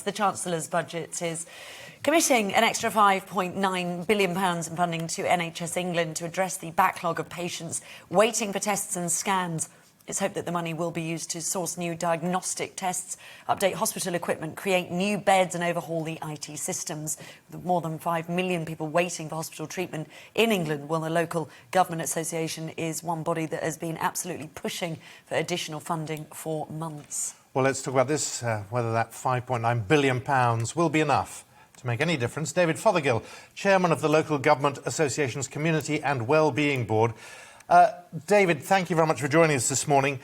The Chancellor's budget is committing an extra £5.9 billion in funding to NHS England to address the backlog of patients waiting for tests and scans. It's hoped that the money will be used to source new diagnostic tests, update hospital equipment, create new beds and overhaul the IT systems. With more than 5 million people waiting for hospital treatment in England, well, the Local Government Association is one body that has been absolutely pushing for additional funding for months. Well, let's talk about this, whether that £5.9 billion will be enough to make any difference. David Fothergill, Chairman of the Local Government Association's Community and Wellbeing Board. David, thank you very much for joining us this morning.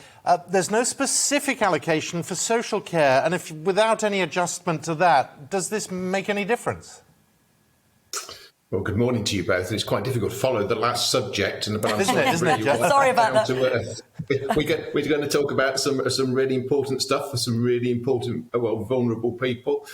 There's no specific allocation for social care, and if without any adjustment to that, does this make any difference? Well, good morning to you both. It's quite difficult to follow the last subject, but I'm isn't it? Sorry about that. We're going to talk about some really important stuff for some really important, vulnerable people.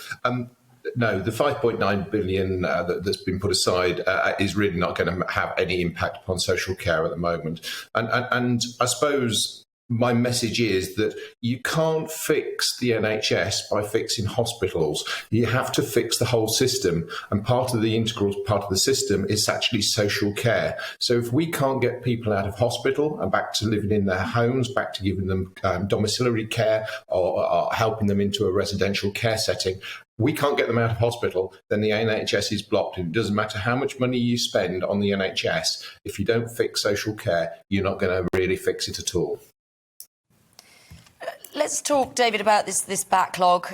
No, the 5.9 billion that's been put aside is really not going to have any impact upon social care at the moment. And I suppose my message is that you can't fix the NHS by fixing hospitals. You have to fix the whole system. And part of the integral part of the system is actually social care. So if we can't get people out of hospital and back to living in their homes, back to giving them domiciliary care or helping them into a residential care setting, we can't get them out of hospital, then the NHS is blocked. And it doesn't matter how much money you spend on the NHS. If you don't fix social care, you're not going to really fix it at all. Let's talk, David, about this backlog.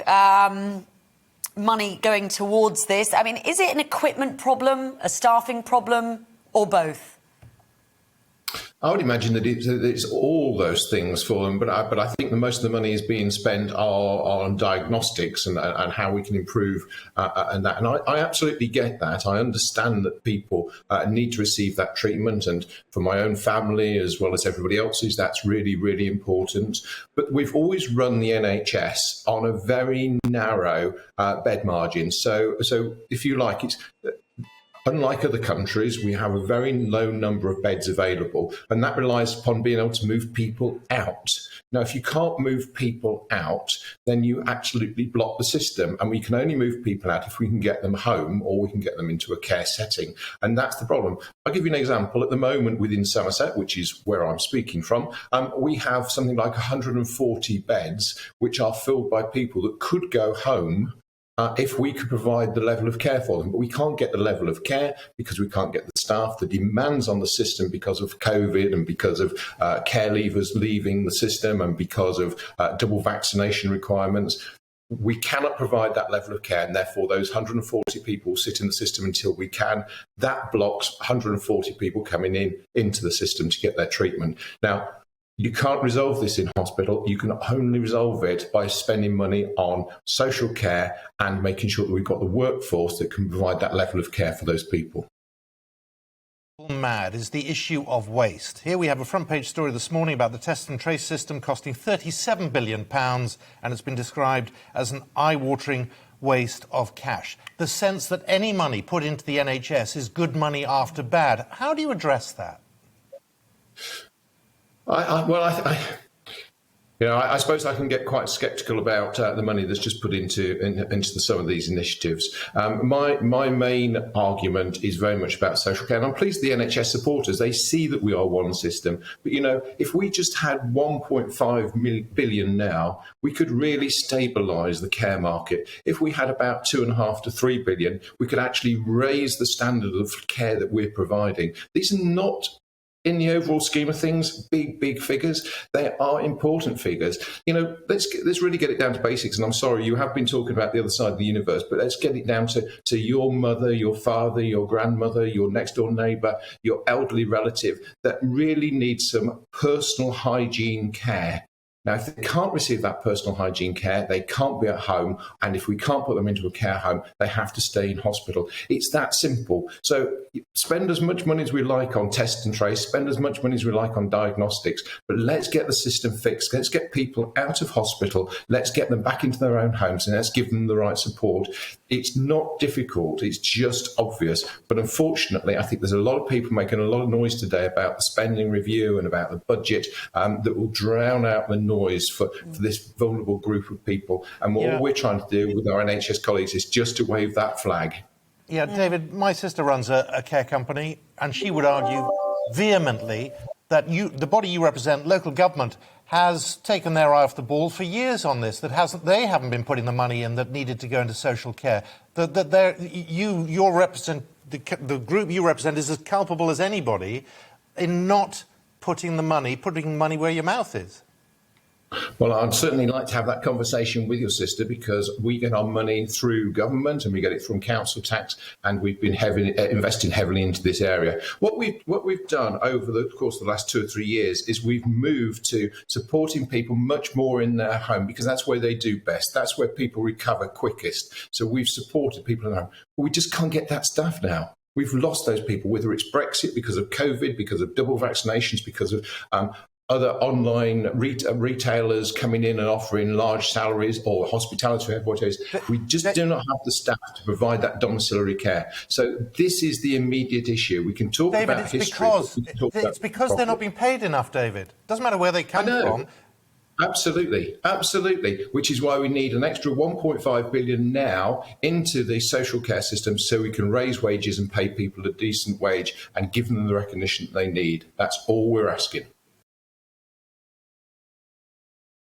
Money going towards this. I mean, is it an equipment problem, a staffing problem, or both? I would imagine that it's all those things for them, but I think that most of the money is being spent on diagnostics and how we can improve and that. And I absolutely get that. I understand that people need to receive that treatment, and for my own family as well as everybody else's, that's really, really important. But we've always run the NHS on a very narrow bed margin. So if you like, it's unlike other countries, we have a very low number of beds available, and that relies upon being able to move people out. Now, if you can't move people out, then you absolutely block the system, and we can only move people out if we can get them home or we can get them into a care setting, and that's the problem. I'll give you an example. At the moment within Somerset, which is where I'm speaking from, we have something like 140 beds which are filled by people that could go home if we could provide the level of care for them. But we can't get the level of care because we can't get the staff. The demands on the system because of COVID and because of care leavers leaving the system and because of double vaccination requirements, we cannot provide that level of care, and therefore those 140 people sit in the system until we can. That blocks 140 people coming into the system to get their treatment. Now, you can't resolve this in hospital. You can only resolve it by spending money on social care and making sure that we've got the workforce that can provide that level of care for those people. Mad is the issue of waste. Here we have a front page story this morning about the test and trace system costing £37 billion, and it's been described as an eye-watering waste of cash. The sense that any money put into the NHS is good money after bad. How do you address that? I suppose I can get quite sceptical about the money that's just put into some of these initiatives. My main argument is very much about social care, and I'm pleased the NHS supporters, they see that we are one system. But, if we just had 1.5 billion now, we could really stabilise the care market. If we had about 2.5 to 3 billion, we could actually raise the standard of care that we're providing. These are not, in the overall scheme of things, big figures. They are important figures. Let's really get it down to basics. And I'm sorry, you have been talking about the other side of the universe, but let's get it down to your mother, your father, your grandmother, your next door neighbour, your elderly relative that really needs some personal hygiene care. Now, if they can't receive that personal hygiene care, they can't be at home. And if we can't put them into a care home, they have to stay in hospital. It's that simple. So spend as much money as we like on test and trace, spend as much money as we like on diagnostics, but let's get the system fixed. Let's get people out of hospital. Let's get them back into their own homes, and let's give them the right support. It's not difficult. It's just obvious. But unfortunately, I think there's a lot of people making a lot of noise today about the spending review and about the budget that will drown out the noise noise for this vulnerable group of people. And what we're trying to do with our NHS colleagues is just to wave that flag. Yeah, David, my sister runs a care company, and she would argue vehemently that the body you represent, local government, has taken their eye off the ball for years on this. They haven't been putting the money in that needed to go into social care. The group you represent is as culpable as anybody in not putting money where your mouth is. Well, I'd certainly like to have that conversation with your sister, because we get our money through government and we get it from council tax, and we've been investing heavily into this area. What we've done over the course of the last 2 or 3 years is we've moved to supporting people much more in their home, because that's where they do best. That's where people recover quickest. So we've supported people in their home. But we just can't get that staff now. We've lost those people, whether it's Brexit, because of COVID, because of double vaccinations, because of other online retailers coming in and offering large salaries, or hospitality, whatever it is. We just do not have the staff to provide that domiciliary care. So this is the immediate issue. We can talk David, about history. It's because they're not being paid enough, David. Doesn't matter where they come from. Absolutely. Which is why we need an extra 1.5 billion now into the social care system, so we can raise wages and pay people a decent wage and give them the recognition that they need. That's all we're asking.